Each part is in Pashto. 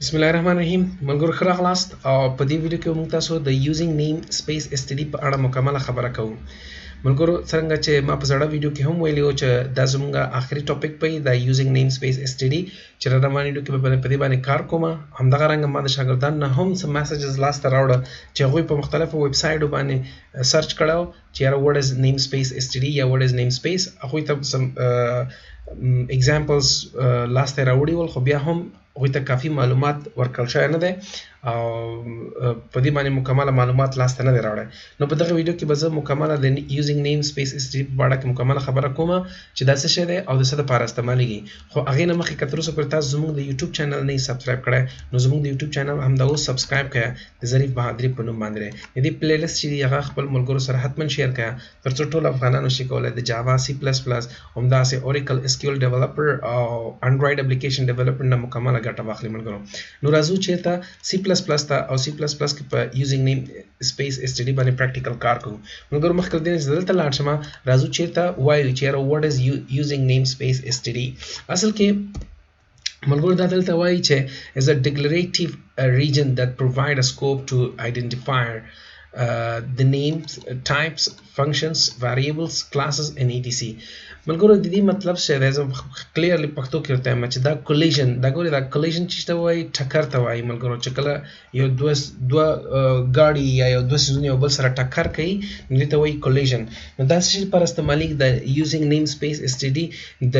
Bismillahirrahmanirrahim. ملګرو ښه راغلاست او په دې ویډیو کې موږ تاسو د یوزینګ نیم سپیس std په اړه مکمله خبره کوو. ملګرو څنګه چې ما په زړه ویډیو کې هم ویلی و چې دا زموږ آخري ټاپک پي د یوزینګ نیم سپیس std چې را روانه ویډیو کې په دې باندې کار کوم. همدغه رنګ ما د شاګردانو نه هم څه میسیجز لاسته راوړه چې هغوی په مختلفو ویب سایټو باندې سرچ کړو چې یاره what is namespace std یا what is namespace. هغوی ته some examples لاسته راوړي ول، خو بیا هم هغوی ته کافي معلومات ورکړل شوی نه دی او په دې باندې مکمله معلومات لاسته نه دی راوړی. نو په دغه ویډیو کې به زه مکمله د یوزینګ نیم سپیس std په اړه کې مکمله خبره کوم چې دا څه شی دی او د څه دپاره استعمالیږي. خو هغې نه مخکې که تر اوسه پورې تاسو زموږ د یوټیوب چینل نه یې سبسکرایب کړی نو زموږ د یوټیوب چینل همدا اوس سبسکرایب کړه د ظریف بهادري په نوم باندې دی. د دې پلی لیست چې دی هغه خپل ملګرو سره حتما شیر کړه تر څو ټول افغانانو شي کولی د جاوا سی پلس پلس همداسې اوریکل SQL ډیولپر او انډرایډ اپلیکیشن ډیولپر نه مکمله ګټه واخلي. ملګرو نو راځو چېرته سی پلس پلس ته او سی پلس پلس کې په یوزینګ نیم سپیس std باندې پریکټیکل کار کوو. ملګرو مخکې له دې نه چې دلته لاړ شم راځو چېرته وایو چې یاره what is using namespace std. اصل کې ملګرو دا دلته وایي چې is a declarative region that provide a scope to identify the names, types, functions, variables, classes and etc. ملګرو د دې مطلب څه دی؟ زه کلیرلی پښتو کې ورته وایم چې دا کولیژن، دا ګورې دا کولیژن چې ته وایي ټکر ته وایي. ملګرو چې کله یو دوه ګاډي یا یو دوه څیزونه یو بل سره ټکر کوي نو دې ته وایي کولیژن. نو دا څه شي لپاره استعمالیږي؟ د یوزینګ نیم سپیس std د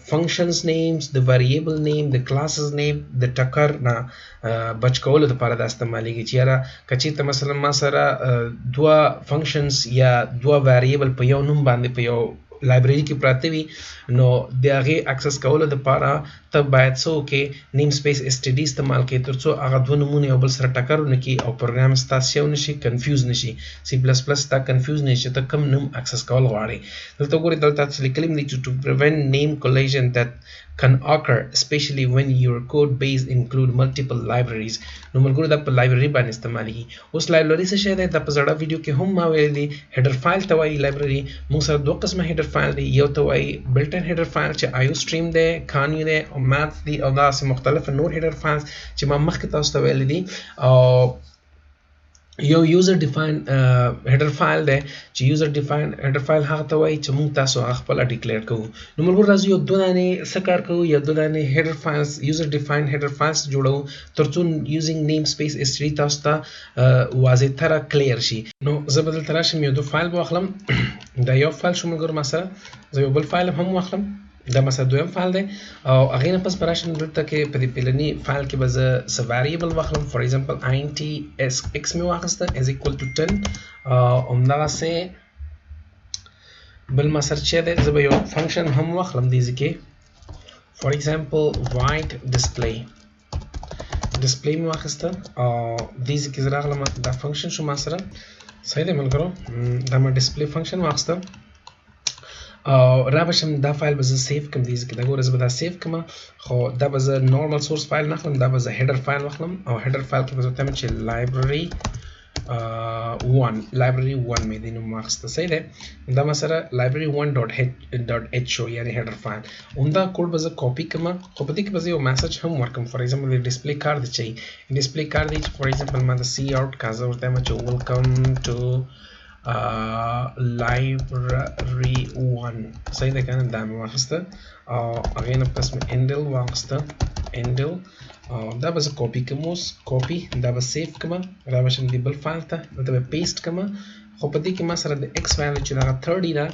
فنکشنز نیمز، د ویریبل نیم، د کلاسز نیم د ټکر نه بچ کولو لپاره دا استعمالیږي چې یاره که چېرته مثلا ما سره دوه فنکشنز یا دوه ویریبل په یو نوم باندې په یو لایبرري کې پراته وي نو د هغې اکسس کولو دپاره ته باید څه وکړې؟ نیم سپیس std استعمال کړې تر څو هغه دوه نومونه یو بل سره ټکر ونه کړي او پروګرام ستا سیو نه شي، کنفیوز نه شي. سی پلس پلس ستا کنفیوز نه شي چې ته کوم نوم اکسس کول غواړې. دلته ګورې دلته څه لیکلي دي چې to prevent name collision that can occur especially when your code base include multiple libraries. نو ملګرو دا په لایبرري باندې استعمالیږي. اوس لایبرري څه شی دی؟ دا په زړه ویډیو کې هم ما ویلی دی هیډر فایل ته وایي لایبرري. موږ سره دوه قسمه هیډر فایل دی، یو ته وایي بلټ ان هیډر فایل چې آیو سټریم دی، کانیو دی او ماث دی او داسې مختلف نور هیډر فایلز چې ما مخکې تاسو ته ویلی دي. او یو یوزر ډیفاین هیډر فایل دی چې یوزر ډیفاین هیډر فایل هغه ته وایي چې موږ تاسو هغه خپله ډیکلیئر کوو. نو ملګرو راځو یو دوه دانې څه کار کوو؟ یو دوه دانې هیډر فایلز یوزر ډیفاین هیډر فایلز جوړوو تر څو یوزینګ نیم سپیس std تاسو ته واضح تره کلیر شي. نو زه به دلته راشم یو دوه فایل به واخلم. دا یو فایل شو ملګرو ما سره، زه یو بل فایل هم واخلم، دا مثلا دویم فایل دی او هغې نه پس به راشم دلته کې په دې پیلني فایل کې به زه څه ویریبل واخلم. فار ایگزامپل int x مې واخیسته is equal to 10 او همدغسې بل ما سره چې دی زه به یو فنکشن هم واخلم دې ځای کې. فار ایگزامپل void display مې واخیسته او دې ځای کې زه راغلم دا فنکشن شو ما سره. صحیح دی ملګرو، دا ما ډسپلی فنکشن واخیسته او را بشم دا فایل به زه سیف کړم دې ځای کې. دا ګوره زه به دا سیف کړم خو دا به زه نارمل سورس فایل نه اخلم، دا به زه هیډر فایل واخلم او هیډر فایل کې به زه ورته وایم چې library 1 مې دې نوم واخیسته. صحیح دی، دا ما سره library 1.h شو یعنې هیډر فایل. همدا کوډ به زه کاپي کړم خو په دې کې به زه یو میسج هم ورکړم. فار ایگزامپل د ډسپلی کار دی چې ډسپلی کار دی چې فار ایگزامپل ما د سی آوټ کا زه ورته وایم چې ویلکم ټو library 1. صحیح ده کنه، دا مې واخیسته او هغې نه پس مې انډل واخیسته انډل او دا به زه کاپي کړم. اوس کاپي دا به سیف کړم، را به شم دې بل فایل ته دلته به پیسټ کړم خو په دې کې ما سره د x ویلیو چې دغه 30 ده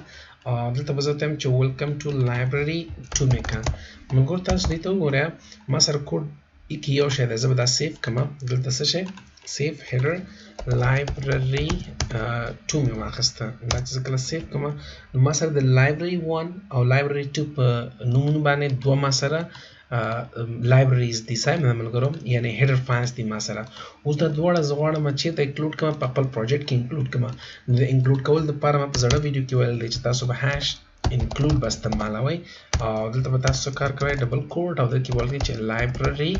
او دلته به زه ورته وایم چې ویلکم ټو library 2 مې کړم. ملګرو تاسو دې ته وګورئ ما سره کوډ کې یو شی دی، زه به دا سیف کړم. دلته څه شی سیف هیډر library 2 مې واخیسته. دا چې زه کله سیف کړم نو ما سره د library 1 او library 2 په نومونو باندې دوه ما سره لایبرریز دي. صحیح ده ملګرو، یعنې هیډر فایلز دي ما سره. اوس دا دواړه زه غواړم چېرته انکلوډ کړم؟ په خپل پروجیکټ کې انکلوډ کړم. نو د انکلوډ کولو دپاره ما په زړه ویډیو کې ویل دی چې تاسو به هاش انکلوډ به استعمالوئ او دلته به تاسو کار کوئ ډبل کوډ او دلته کې ویل دی چې library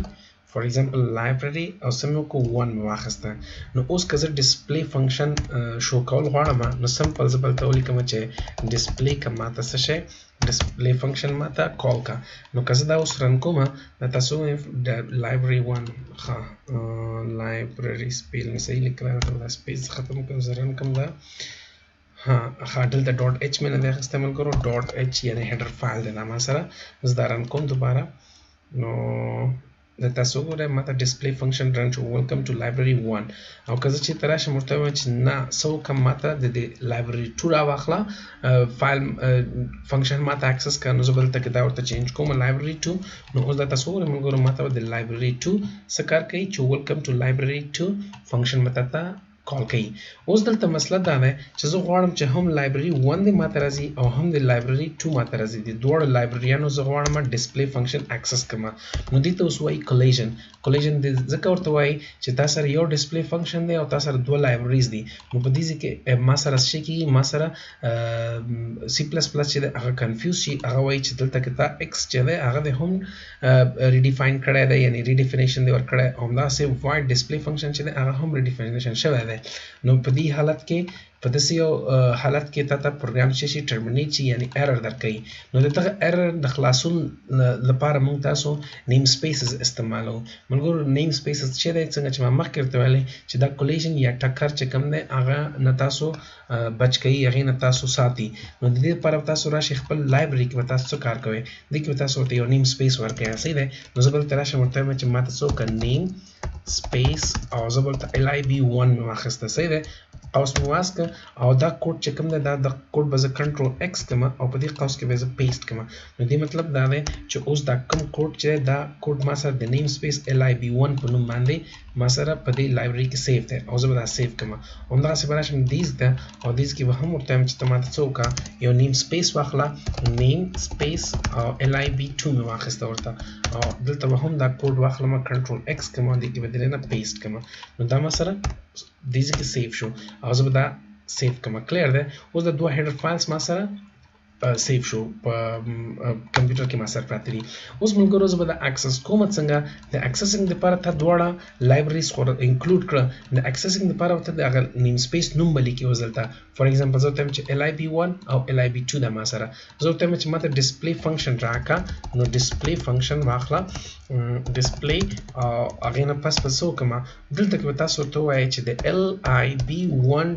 for example library او سم کو 1 مې واخیسته. نو اوس که زه ډسپلی فنکشن شو کول غواړم نو سمپل زه بلته ولیکم چې ډسپلی که ماته څه شی display function ماته کال کا. نو که زه دا اوس رن کوم دا تاسو د library 1 ها library spelling صحیح لیکل دا space ختم کړم زرن کم دا ها دلته ډاټ اچ مې نه دی اخیستی ملګرو ډاټ اچ یعنی هیډر فایل دی دا ما سره زه دا رن کوم دوباره نو د تاسو وګورئ ماته ډسپلی فنکشن رن شو ویلکم ټو لایبرری 1 او که زه چې ته راشم ورته وایم چې نه څه وکړم ماته د لایبرری 2 راواخله فایل فنکشن ماته اکسس کړه نو زه به دلته کې دا ورته چینج کوم لایبرری 2 نو اوس دا تاسو وګورئ ملګرو ماته د لایبرری 2 څه کار کوي چې ویلکم ټو لایبرری 2 فنکشن ماته ته کال کوي اوس دلته مسله دا ده چې زه غواړم چې هم لایبرری 1 د ماته راځي او هم د لایبرری 2 ماته راځي د دواړو لایبرریانو زه غواړم ډسپلی فنکشن اکسس کړم نو دې ته اوس وایي کولیژن د ځکه ورته وایي چې تا سره یو ډسپلی فنکشن دی او تا سره دوه لایبرریز دي نو په دې کې ما سره څه کېږي ما سره سی پلس پلس چې هغه کنفیوز شي هغه وایي چې دلته کې تا ایکس چې دی هغه د هم ریډیفاین کړی دی یعنی ریډیفینیشن دی ورکړی او همداسې وایډ ډسپلی فنکشن چې دی هغه هم ریډیفینیشن شوی دی نو په دې حالت کې په داسې یو حالت کې تا ته پروګرام شي ټرمینیټ شي یعنی ایرر درکوي نو دغه ایرر د خلاصون لپاره موږ تاسو نیم سپیسز استعمالو ملګرو نیم سپیسز چې دی څنګه چې ما مخکې ورته ویلې چې دا کولیژن یا ټکر چې کوم دی هغه نه تاسو بچ کوي هغې نه تاسو ساتي نو د دې لپاره تاسو راشئ خپل لایبرري کې به تاسو څه کار کوئ دې کې به تاسو ورته یو نیم سپیس ورکوئ صحیح دی نو زه به دلته راشم ورته وایم چې ماته څه وکړه نیم سپیس او زه به دلته lib1 مې واخیسته صحیح دی قوس مې واسکه او دا کوډ چې کوم دی دا د کوډ به زه کنټرول ایکس کړم او په دې قوس کې به زه پیسټ کړم نو دې مطلب دا دی چې اوس دا کوم کوډ چې دا کوډ ما سره د نیم سپیس lib1 په نوم باندې ما سره په دې لایبرري کې سیف دی او زه به دا سیف کړم همدغسې به راشم دیز ته او دیز کې به هم ورته وایم چې ته ماته څه وکړه یو نیم سپیس واخله نیم سپیس او lib2 مې واخیسته ورته او دلته به هم دا کوډ واخلم کنټرول ایکس کړم او دې کې به دې نه پیسټ کړم نو دا ما سره دیزه کې سیف شو او زه به دا سیف کړم کلیر دی اوس د دوه هیډر فایلز ما سره سیف شو په کمپیوټر کې ما سره پراته دي اوس ملګرو زه به دا اکسس کوم څنګه د اکسسینګ لپاره ته دواړه لایبرریز خو انکلود کړه د اکسسینګ لپاره ته د هغه نیم سپیس نوم به لیکي اوس دلته فار ایگزامپل زه ورته وایم چې lib1 او lib2 ده ما سره زه ورته وایم چې ماته ډسپلی فنکشن راکړه نو ډسپلی فنکشن واخله ډسپلی او هغې نه پس به څه وکړم دلته کې به تاسو ورته ووایئ چې د lib1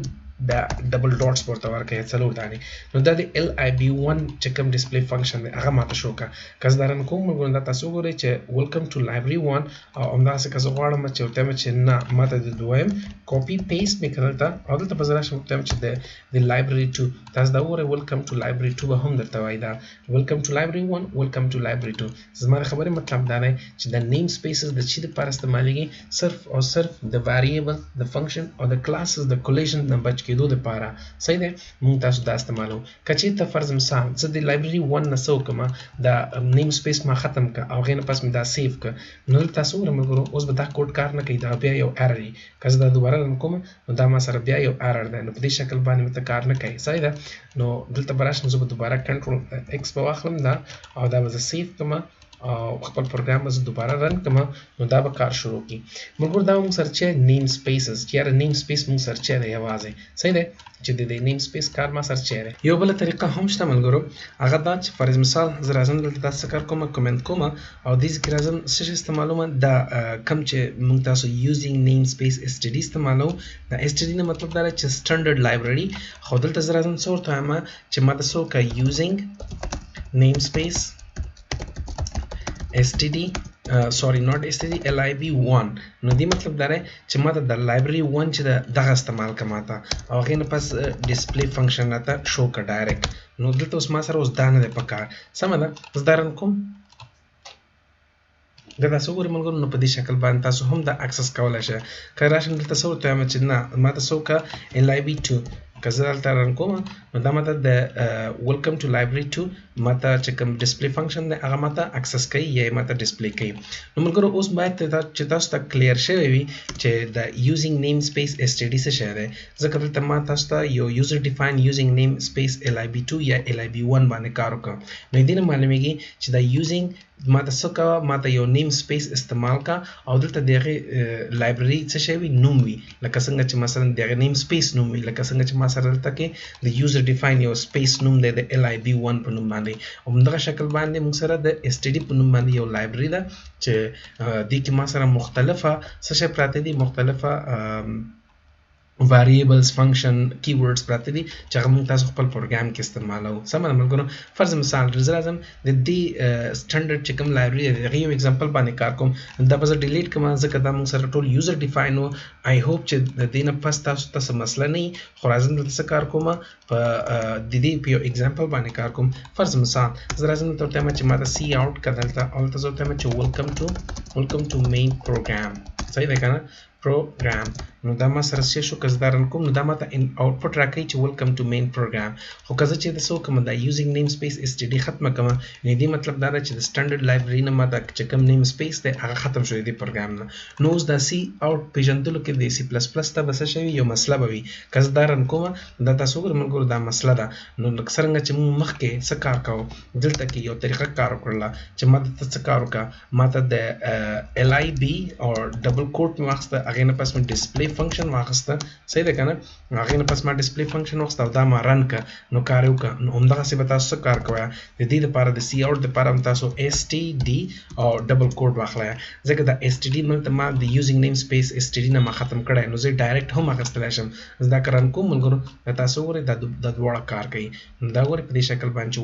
دا ډبل ډاټس ورته ورکړئ څلور دانې نو دا د lib1 چې کوم ډسپلی فنکشن دی هغه ماته شو کړه که زه دا رن کوم ملګرو دا تاسو وګورئ چې ویلکم ټو لایبرري 1 او همداسې که زه غواړم چې ورته وایم چې نه ماته د دویم کاپي پیسټ مې کړه دلته او دلته به زه راشم ورته وایم چې د لایبرري 2 تاسو دا وګورئ ویلکم ټو لایبرري 2 به هم درته وایي دا ویلکم ټو لایبرري 1 ویلکم ټو لایبرري 2 زما د خبرې مطلب دا دی چې د نیم سپیسز د چی لپاره استعمالیږي صرف او صرف د ویریبل د فنکشن او د کلاسز د کولیژن نه بچ کېدو لپاره صحیح دی مونږ تاسو دا استعمالو که چېرته فرض مثال زه د لایبرري 1 نه څه وکړم دا نیم سپیس ما ختم کړه او هغې نه پس مې دا سیف کړه نو دلته تاسو وګورئ ملګرو اوس به دا کوډ کار نه کوي دا بیا یو ایرر وي که زه دا دوباره رن کوم نو دا ما سره بیا یو ایرر دی نو په دې شکل باندې مې ته کار نه کوي صحیح ده نو دلته به راشم زه به دوباره کنټرول ایکس به واخلم دا او دا به زه سیف کړم او خپل پروګرام به زه دوباره رن کړم نو دا به کار شروع کړي ملګرو دا موږ سره چې نیم سپیسز چې یاره نیم سپیس موږ سره چې دی یوازې صحیح دی چې د نیم سپیس کار ما سره چې دی یو بله طریقه هم شته ملګرو هغه دا چې فرض مثال زه راځم دلته داسې کار کوم کومنټ کوم او دې کې راځم څه شی استعمالوم دا کوم چې موږ تاسو یوزینګ نیم سپیس std استعمالو دا std نه مطلب دا چې سټنډرډ لایبرري خو دلته زه راځم څه ورته وایم چې ما تاسو کا یوزینګ نیم سپیس std sorry not std lib1 نو دې مطلب دا دی چې ماته د لایبرري 1 چې دغه استعمال کړه ماته او هغې نه پس ډسپلی فنکشن راته شو کړه ډایرکټ نو دلته اوس ما سره اوس دا نه دی پکار سمه ده زه دا رن کوم که تاسو وګورئ ملګرو نو په دې شکل باندې تاسو هم دا اکسس کولی شئ که راشم دلته څه ورته وایم چې نه ماته څه وکړه lib2 که زه دلته رن کوم نو دا ماته د ویلکم ټو لایبرري 2 ماته چې کوم ډسپلی فنکشن دی هغه ماته اکسس کوي یا یې ماته ډسپلی کوي نو ملګرو اوس باید چې تاسو ته کلیر شوی وي چې د یوزینګ نیم سپیس std څه شی دی ځکه دلته ما تاسو ته یو یوزر ډیفاین یوزینګ نیم سپیس lib2 یا lib1 باندې کار وکړم نو دې نه معلومیږي چې دا یوزینګ ما ته څه کوه ما ته یو نیم سپیس استعمال کا او دلته دغه لایبرری څه شی وي نوم وي لکه څنګه چې مثلا دغه نیم سپیس نوم وي لکه څنګه چې ما سره دلته کې د یوزر ډیفاین یو سپیس نوم دی د lib1 په نوم باندې او دغه شکل باندې موږ سره د std په نوم باندې یو لایبرری ده چې د کې ما سره مختلفه څه شی پراته دي مختلفه variables function keywords پراته دي چې هغه موږ تاسو خپل پروګرام کې استعمالو سم ده ملګرو فرض مثال زه راځم د دې سټانډرډ چې کوم لایبرری دی هغه یو اگزامپل باندې کار کوم دا به زه ډیلیټ کوم ځکه دا موږ سره ټول یوزر ډیفاین وو آی هوپ چې د دې نه پس تاسو ته څه مسله نه خو راځم دلته څه کار کوم په د دې په یو اگزامپل باندې کار کوم فرض مثال زه راځم دلته وایم چې ما ته سی آوټ کړل او تاسو ته وایم چې welcome to main program صحیح ده کنه program نو دا ما سره څه شو که زه دا رن کوم نو دا ماته output راکوي چې welcome to main program خو که زه چې د څه وکړم دا using namespace std ختمه کړم نو دې مطلب دا ده چې د standard library نه ماته چې کوم namespace دی هغه ختم شوی دی پروګرام نه نو اوس دا سی آوټ پیژندلو کې د سی پلس پلس ته به څه شوي یو مسله به وي که زه دا رن کوم دا تاسو وګورئ ملګرو دا مسله ده نو څرنګه چې موږ مخکې څه کار کوو دلته کې یو طریقه کار وکړله چې ما ته څه کار وکړه ما ته د lib او ډبل کوټ مې واخیسته هغې نه پس مې ډسپلی فنکشن واخیسته صحیح ده که نه هغې نه پس ما ډسپلی فنکشن واخیسته او دا ما رن کړه نو کار یې وکړه نو همدغسې به تاسو څه کار کوئ د دې دپاره د سی آوټ دپاره هم تاسو std او ډبل کوډ واخلئ ځکه دا std دلته ما د یوزینګ نیم سپیس std نه ما ختم کړی نو زه ډایرکټ هم اخیستلی شم زه دا که رن کوم ملګرو تاسو وګورئ دا دواړه کار کوي نو دا وګورئ په دې شکل باندې چې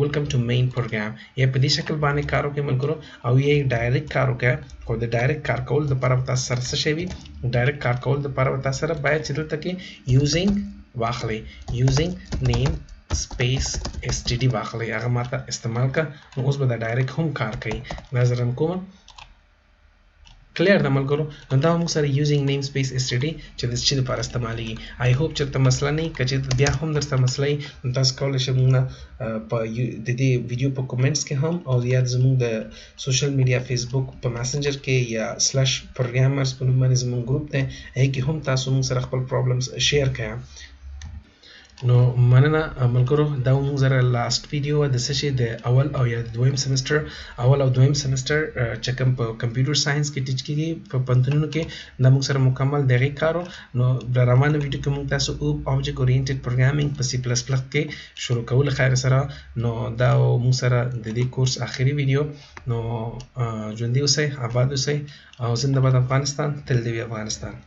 welcome to main program یا په دې شکل باندې کار وکړئ ملګرو او یا ډایرکټ کار وکړئ خو د ډایرکټ کار کول دپاره به تاسو سره څه شی وي ډایرکټ کار کول دپاره به تاسو سره باید چې دلته کې using واخلئ using name space std واخلئ هغه ماته استعمال کړه نو اوس به دا ډایرکټ هم کار کوي دا زه رن کوم کلیر ده ملګرو نو دا موږ سره یوزینګ نیم سپیس std چې د څه لپاره استعمالیږي آی هوپ چې ته مسله نه که چې بیا هم درته مسله وي نو تاسو کولی شئ موږ په د دې ویډیو په کومنټس کې هم او یا زموږ د سوشل میډیا فیسبوک په میسنجر کې یا سلش پروګرامرز په نوم باندې زموږ ګروپ دی هغې کې هم تاسو موږ سره خپل پرابلمز شیر کړئ نو مننه ملګرو دا موږ سره لاست ویډیو د څه شي د اول او یا دویم سمستر اول او دویم سمستر چې کوم په کمپیوټر ساينس کې ټیچ کیږي په پنځونو کې دا موږ سره مکمل دغه کارو نو د روانه ویډیو کې موږ تاسو اوبجیکټ اورینټډ پروګرامینګ په سی پلس پلس کې شروع کول خیر سره نو دا موږ سره د دې کورس اخري ویډیو نو ژوندۍ اوسئ آباد اوسئ او زنده باد افغانستان تل دې وي افغانستان